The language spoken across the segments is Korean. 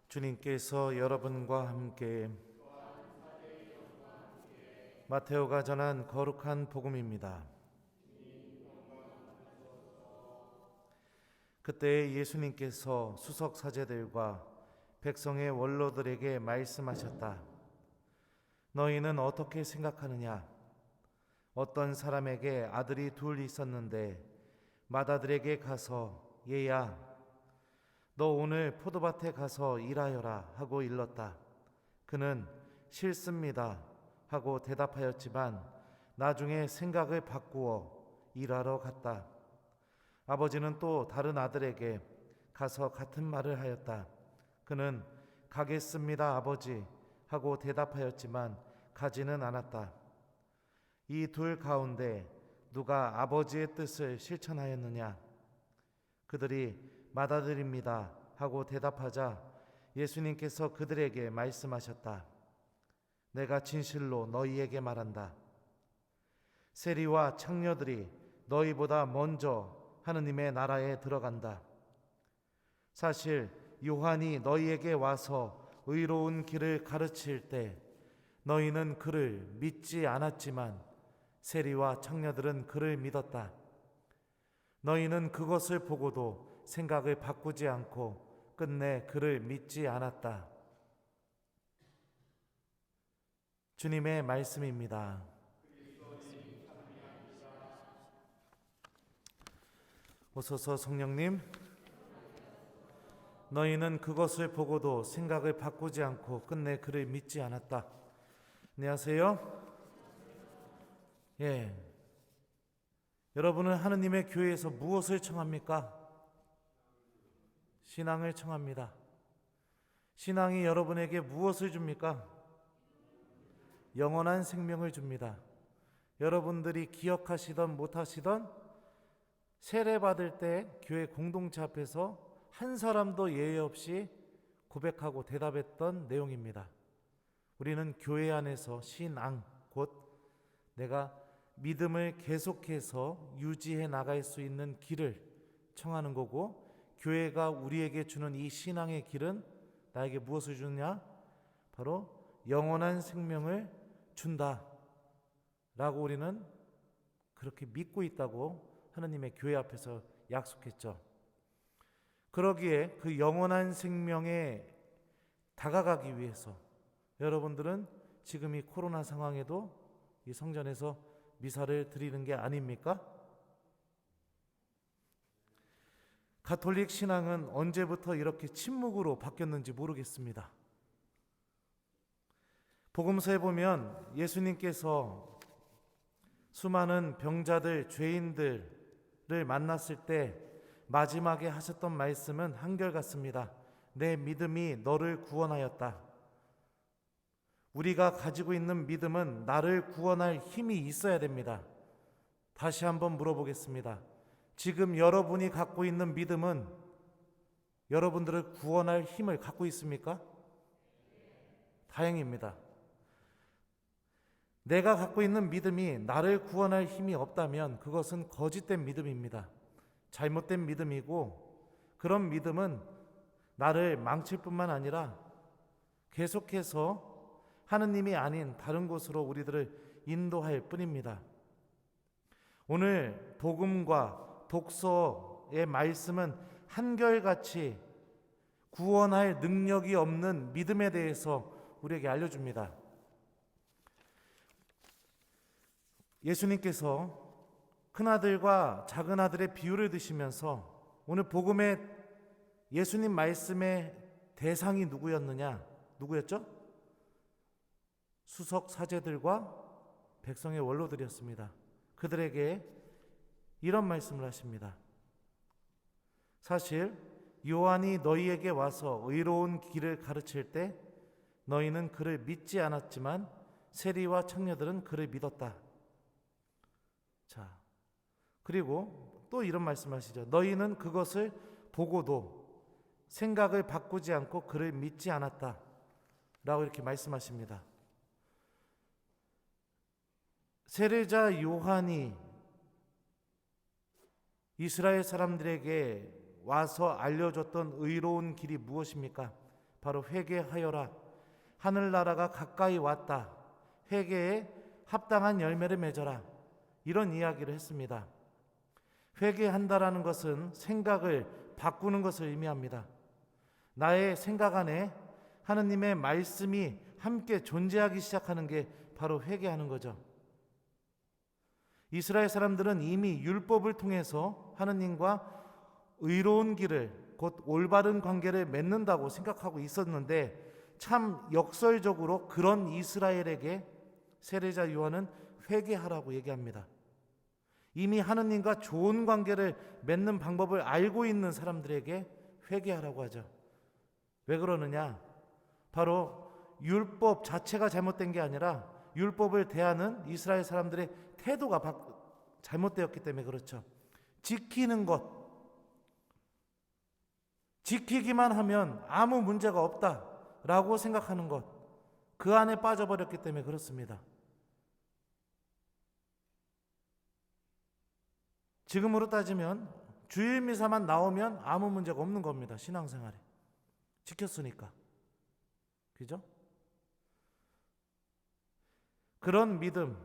주님께서 여러분과 함께 마테오가 전한 거룩한 복음입니다. 그때 예수님께서 수석 사제들과 백성의 원로들에게 말씀하셨다. 너희는 어떻게 생각하느냐? 어떤 사람에게 아들이 둘 있었는데 맏아들에게 가서 얘야, 너 오늘 포도밭에 가서 일하여라 하고 일렀다. 그는 싫습니다 하고 대답하였지만 나중에 생각을 바꾸어 일하러 갔다. 아버지는 또 다른 아들에게 가서 같은 말을 하였다. 그는 가겠습니다 아버지 하고 대답하였지만 가지는 않았다. 이 둘 가운데 누가 아버지의 뜻을 실천하였느냐? 그들이 맏아들입니다 하고 대답하자 예수님께서 그들에게 말씀하셨다. 내가 진실로 너희에게 말한다. 세리와 창녀들이 너희보다 먼저 하느님의 나라에 들어간다. 사실 요한이 너희에게 와서 의로운 길을 가르칠 때 너희는 그를 믿지 않았지만 세리와 창녀들은 그를 믿었다. 너희는 그것을 보고도 생각을 바꾸지 않고 끝내 그를 믿지 않았다. 주님의 말씀입니다. 오소서 성령님, 너희는 그것을 보고도 생각을 바꾸지 않고 끝내 그를 믿지 않았다. 안녕하세요. 여러분은 하느님의 교회에서 무엇을 청합니까? 신앙을 청합니다. 신앙이 여러분에게 무엇을 줍니까? 영원한 생명을 줍니다. 여러분들이 기억하시던 못하시던 세례받을 때 교회 공동체 앞에서 한 사람도 예외 없이 고백하고 대답했던 내용입니다. 우리는 교회 안에서 신앙, 곧 내가 믿음을 계속해서 유지해 나갈 수 있는 길을 청하는 거고, 교회가 우리에게 주는 이 신앙의 길은 나에게 무엇을 주느냐? 바로 영원한 생명을 준다 라고 우리는 그렇게 믿고 있다고 하느님의 교회 앞에서 약속했죠. 그러기에 그 영원한 생명에 다가가기 위해서 여러분들은 지금 이 코로나 상황에도 이 성전에서 미사를 드리는 게 아닙니까? 가톨릭 신앙은 언제부터 이렇게 침묵으로 바뀌었는지 모르겠습니다. 복음서에 보면 예수님께서 수많은 병자들, 죄인들을 만났을 때 마지막에 하셨던 말씀은 한결같습니다. 내 믿음이 너를 구원하였다. 우리가 가지고 있는 믿음은 나를 구원할 힘이 있어야 됩니다. 다시 한번 물어보겠습니다. 지금 여러분이 갖고 있는 믿음은 여러분들을 구원할 힘을 갖고 있습니까? 다행입니다. 내가 갖고 있는 믿음이 나를 구원할 힘이 없다면 그것은 거짓된 믿음입니다. 잘못된 믿음이고, 그런 믿음은 나를 망칠 뿐만 아니라 계속해서 하느님이 아닌 다른 곳으로 우리들을 인도할 뿐입니다. 오늘 복음과 독서의 말씀은 한결같이 구원할 능력이 없는 믿음에 대해서 우리에게 알려줍니다. 예수님께서 큰아들과 작은아들의 비유를 드시면서 오늘 복음의 예수님 말씀의 대상이 누구였죠? 수석 사제들과 백성의 원로들이었습니다. 그들에게 이런 말씀을 하십니다. 사실 요한이 너희에게 와서 의로운 길을 가르칠 때 너희는 그를 믿지 않았지만 세리와 창녀들은 그를 믿었다. 자, 그리고 또 이런 말씀하시죠. 너희는 그것을 보고도 생각을 바꾸지 않고 그를 믿지 않았다 라고 이렇게 말씀하십니다. 세례자 요한이 이스라엘 사람들에게 와서 알려줬던 의로운 길이 무엇입니까? 바로 회개하여라. 하늘나라가 가까이 왔다. 회개에 합당한 열매를 맺어라. 이런 이야기를 했습니다. 회개한다라는 것은 생각을 바꾸는 것을 의미합니다. 나의 생각 안에 하느님의 말씀이 함께 존재하기 시작하는 게 바로 회개하는 거죠. 이스라엘 사람들은 이미 율법을 통해서 하느님과 의로운 길을, 곧 올바른 관계를 맺는다고 생각하고 있었는데, 참 역설적으로 그런 이스라엘에게 세례자 요한은 회개하라고 얘기합니다. 이미 하느님과 좋은 관계를 맺는 방법을 알고 있는 사람들에게 회개하라고 하죠. 왜 그러느냐? 바로 율법 자체가 잘못된 게 아니라 율법을 대하는 이스라엘 사람들의 태도가 잘못되었기 때문에 그렇죠. 지키는 것, 지키기만 하면 아무 문제가 없다라고 생각하는 것, 그 안에 빠져버렸기 때문에 그렇습니다. 지금으로 따지면 주일 미사만 나오면 아무 문제가 없는 겁니다. 신앙생활에 지켰으니까. 그죠? 그런 믿음,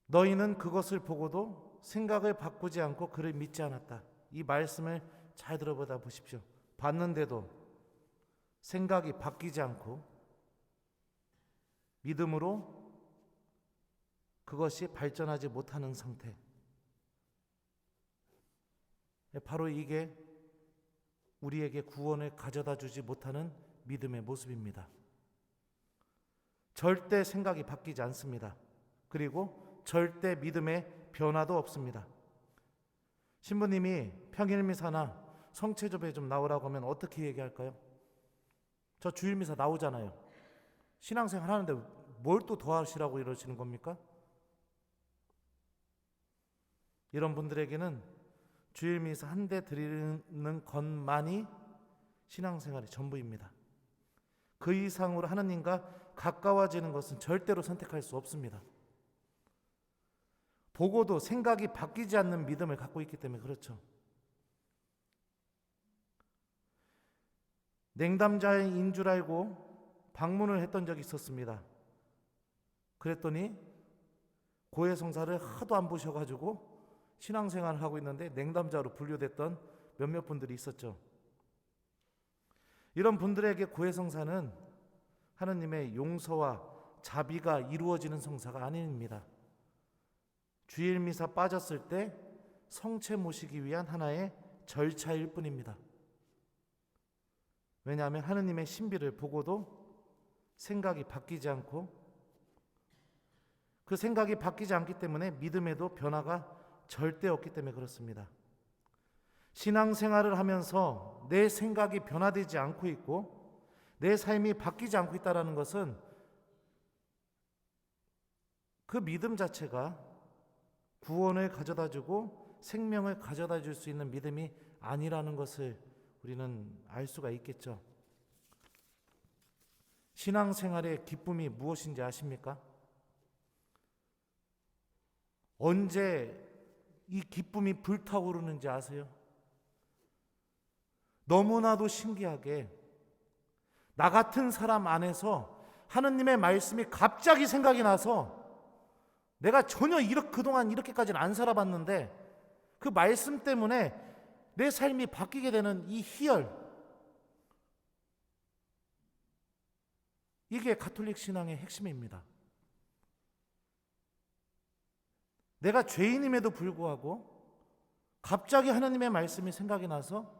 너희는 그것을 보고도 생각을 바꾸지 않고 그를 믿지 않았다. 이 말씀을 잘 들어보다 보십시오. 봤는데도 생각이 바뀌지 않고 믿음으로 그것이 발전하지 못하는 상태. 바로 이게 우리에게 구원을 가져다 주지 못하는 믿음의 모습입니다. 절대 생각이 바뀌지 않습니다. 그리고 절대 믿음의 변화도 없습니다. 신부님이 평일미사나 성체조배 좀 나오라고 하면 어떻게 얘기할까요? 저 주일미사 나오잖아요. 신앙생활 하는데 뭘 또 더 하시라고 이러시는 겁니까? 이런 분들에게는 주일미사 한 대 드리는 것만이 신앙생활의 전부입니다. 그 이상으로 하느님과 가까워지는 것은 절대로 선택할 수 없습니다. 보고도 생각이 바뀌지 않는 믿음을 갖고 있기 때문에 그렇죠. 냉담자인 줄 알고 방문을 했던 적이 있었습니다. 그랬더니 고해성사를 하도 안 보셔가지고 신앙생활을 하고 있는데 냉담자로 분류됐던 몇몇 분들이 있었죠. 이런 분들에게 고해성사는 하느님의 용서와 자비가 이루어지는 성사가 아닙니다. 주일미사 빠졌을 때 성체 모시기 위한 하나의 절차일 뿐입니다. 왜냐하면 하느님의 신비를 보고도 생각이 바뀌지 않고 그 생각이 바뀌지 않기 때문에 믿음에도 변화가 절대 없기 때문에 그렇습니다. 신앙생활을 하면서 내 생각이 변화되지 않고 있고 내 삶이 바뀌지 않고 있다는 것은 그 믿음 자체가 구원을 가져다주고 생명을 가져다줄 수 있는 믿음이 아니라는 것을 우리는 알 수가 있겠죠. 신앙생활의 기쁨이 무엇인지 아십니까? 언제 이 기쁨이 불타오르는지 아세요? 너무나도 신기하게 나 같은 사람 안에서 하느님의 말씀이 갑자기 생각이 나서 내가 전혀 그동안 이렇게까지는 안 살아봤는데 그 말씀 때문에 내 삶이 바뀌게 되는 이 희열, 이게 가톨릭 신앙의 핵심입니다. 내가 죄인임에도 불구하고 갑자기 하나님의 말씀이 생각이 나서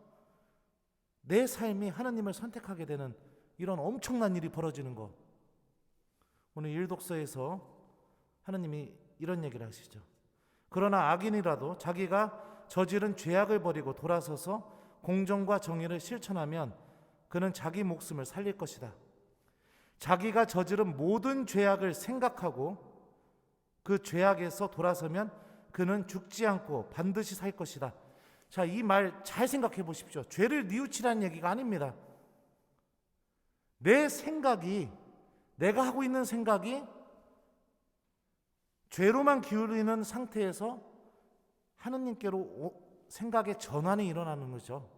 내 삶이 하나님을 선택하게 되는 이런 엄청난 일이 벌어지는 것. 오늘 일독서에서 하나님이 이런 얘기를 하시죠. 그러나 악인이라도 자기가 저지른 죄악을 버리고 돌아서서 공정과 정의를 실천하면 그는 자기 목숨을 살릴 것이다. 자기가 저지른 모든 죄악을 생각하고 그 죄악에서 돌아서면 그는 죽지 않고 반드시 살 것이다. 자, 이 말 잘 생각해 보십시오. 죄를 뉘우치라는 얘기가 아닙니다. 내 생각이, 내가 하고 있는 생각이 죄로만 기울이는 상태에서 하느님께로 생각의 전환이 일어나는 거죠.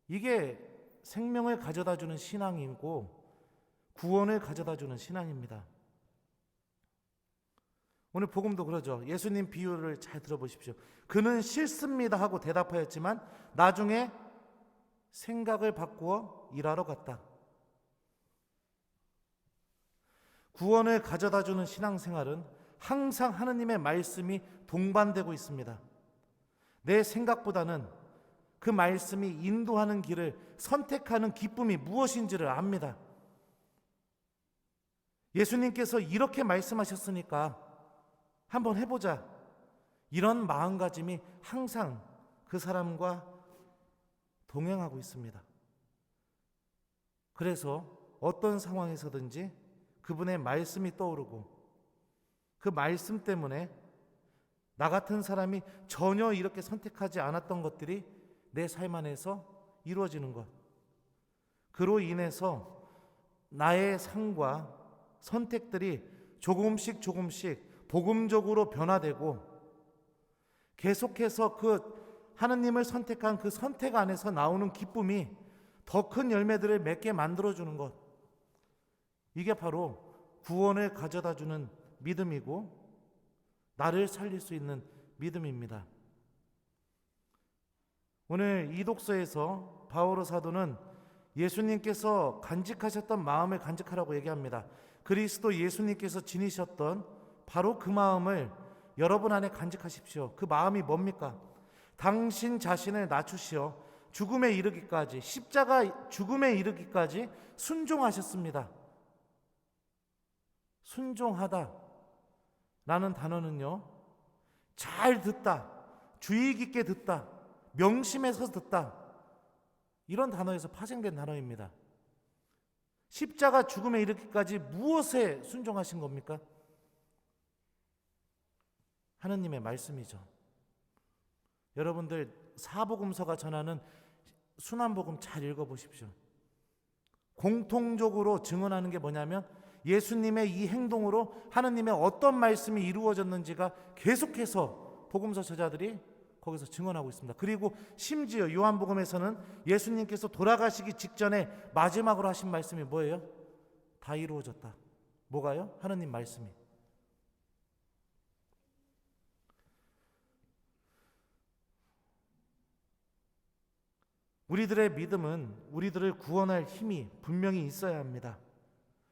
이게 생명을 가져다 주는 신앙이고 구원을 가져다 주는 신앙입니다. 오늘 복음도 그러죠. 예수님 비유를 잘 들어보십시오. 그는 싫습니다 하고 대답하였지만 나중에 생각을 바꾸어 일하러 갔다. 구원을 가져다 주는 신앙생활은 항상 하느님의 말씀이 동반되고 있습니다. 내 생각보다는 그 말씀이 인도하는 길을 선택하는 기쁨이 무엇인지를 압니다. 예수님께서 이렇게 말씀하셨으니까 한번 해보자. 이런 마음가짐이 항상 그 사람과 동행하고 있습니다. 그래서 어떤 상황에서든지 그분의 말씀이 떠오르고 그 말씀 때문에 나 같은 사람이 전혀 이렇게 선택하지 않았던 것들이 내 삶 안에서 이루어지는 것. 그로 인해서 나의 삶과 선택들이 조금씩 복음적으로 변화되고 계속해서 그 하느님을 선택한 그 선택 안에서 나오는 기쁨이 더 큰 열매들을 맺게 만들어주는 것. 이게 바로 구원을 가져다 주는 믿음이고 나를 살릴 수 있는 믿음입니다. 오늘 이 독서에서 바오로 사도는 예수님께서 간직하셨던 마음을 간직하라고 얘기합니다. 그리스도 예수님께서 지니셨던 바로 그 마음을 여러분 안에 간직하십시오. 그 마음이 뭡니까? 당신 자신을 낮추시어 죽음에 이르기까지, 십자가 죽음에 이르기까지 순종하셨습니다. 순종하다 라는 단어는요, 잘 듣다, 주의 깊게 듣다, 명심해서 듣다, 이런 단어에서 파생된 단어입니다. 십자가 죽음에 이르기까지 무엇에 순종하신 겁니까? 하느님의 말씀이죠. 여러분들 사복음서가 전하는 순환복음 잘 읽어보십시오. 공통적으로 증언하는 게 뭐냐면 예수님의 이 행동으로 하느님의 어떤 말씀이 이루어졌는지가 계속해서 복음서 저자들이 거기서 증언하고 있습니다. 그리고 심지어 요한복음에서는 예수님께서 돌아가시기 직전에 마지막으로 하신 말씀이 뭐예요? 다 이루어졌다. 뭐가요? 하느님 말씀이. 우리들의 믿음은 우리들을 구원할 힘이 분명히 있어야 합니다.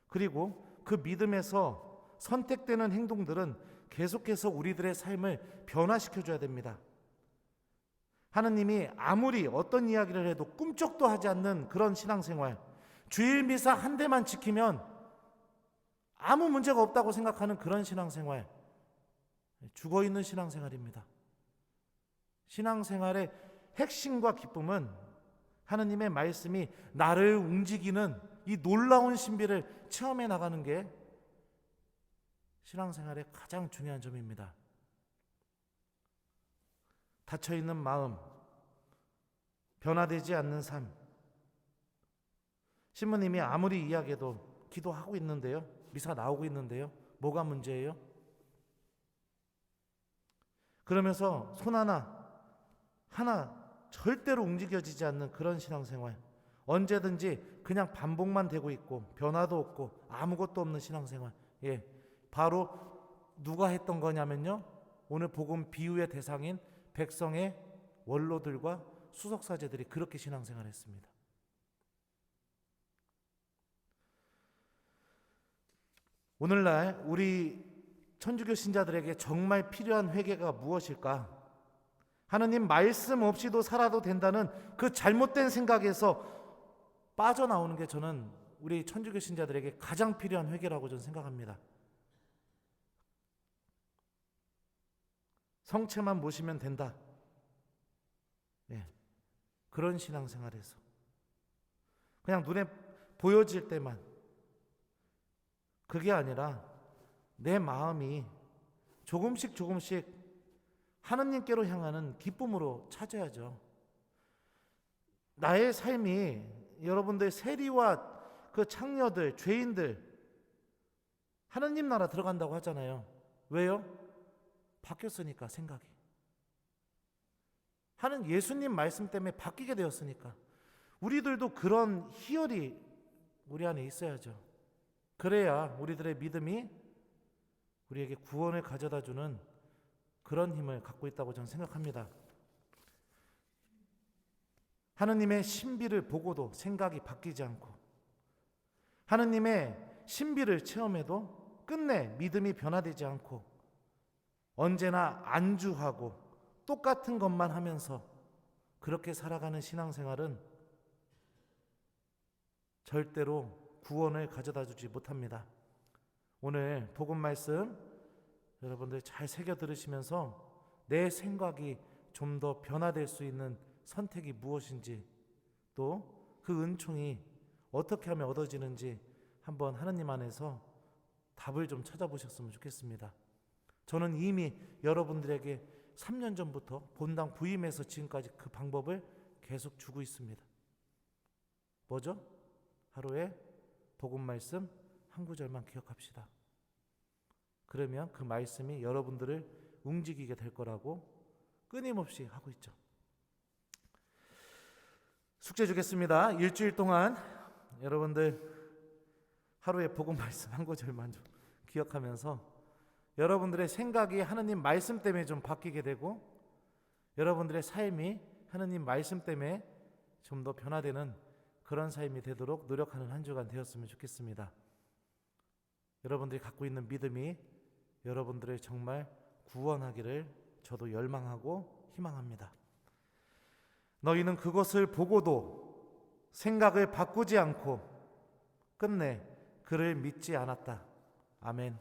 그리고 그 믿음에서 선택되는 행동들은 계속해서 우리들의 삶을 변화시켜줘야 됩니다. 하느님이 아무리 어떤 이야기를 해도 꿈쩍도 하지 않는 그런 신앙생활, 주일 미사 한 대만 지키면 아무 문제가 없다고 생각하는 그런 신앙생활, 죽어있는 신앙생활입니다. 신앙생활의 핵심과 기쁨은 하느님의 말씀이 나를 움직이는 이 놀라운 신비를 체험해 나가는 게 신앙생활의 가장 중요한 점입니다. 닫혀있는 마음, 변화되지 않는 삶. 신부님이 아무리 이야기해도 기도하고 있는데요, 미사 나오고 있는데요, 뭐가 문제예요? 그러면서 손 하나 절대로 움직여지지 않는 그런 신앙생활, 언제든지 그냥 반복만 되고 있고 변화도 없고 아무것도 없는 신앙생활, 바로 누가 했던 거냐면요, 오늘 복음 비유의 대상인 백성의 원로들과 수석사제들이 그렇게 신앙생활했습니다. 오늘날 우리 천주교 신자들에게 정말 필요한 회개가 무엇일까? 하느님 말씀 없이도 살아도 된다는 그 잘못된 생각에서 빠져나오는 게 저는 우리 천주교 신자들에게 가장 필요한 회개라고 저는 생각합니다. 성체만 모시면 된다. 그런 신앙생활에서 그냥 눈에 보여질 때만, 그게 아니라 내 마음이 조금씩 하느님께로 향하는 기쁨으로 찾아야죠. 나의 삶이, 여러분들 세리와 그 창녀들, 죄인들 하느님 나라 들어간다고 하잖아요. 왜요? 바뀌었으니까. 생각이 예수님 말씀 때문에 바뀌게 되었으니까. 우리들도 그런 희열이 우리 안에 있어야죠. 그래야 우리들의 믿음이 우리에게 구원을 가져다 주는 그런 힘을 갖고 있다고 저는 생각합니다. 하느님의 신비를 보고도 생각이 바뀌지 않고, 하느님의 신비를 체험해도 끝내 믿음이 변화되지 않고, 언제나 안주하고 똑같은 것만 하면서 그렇게 살아가는 신앙생활은 절대로 구원을 가져다 주지 못합니다. 오늘 복음 말씀 여러분들 잘 새겨 들으시면서 내 생각이 좀 더 변화될 수 있는 선택이 무엇인지, 또 그 은총이 어떻게 하면 얻어지는지 한번 하느님 안에서 답을 좀 찾아보셨으면 좋겠습니다. 저는 이미 여러분들에게 3년 전부터 본당 부임해서 지금까지 그 방법을 계속 주고 있습니다. 뭐죠? 하루에 복음 말씀 한 구절만 기억합시다. 그러면 그 말씀이 여러분들을 움직이게 될 거라고 끊임없이 하고 있죠. 숙제 주겠습니다. 일주일 동안 여러분들 하루에 복음 말씀 한 구절만 좀 기억하면서 여러분들의 생각이 하느님 말씀 때문에 좀 바뀌게 되고, 여러분들의 삶이 하느님 말씀 때문에 좀 더 변화되는 그런 삶이 되도록 노력하는 한 주간 되었으면 좋겠습니다. 여러분들이 갖고 있는 믿음이 여러분들을 정말 구원하기를 저도 열망하고 희망합니다. 너희는 그것을 보고도 생각을 바꾸지 않고 끝내 그를 믿지 않았다. 아멘.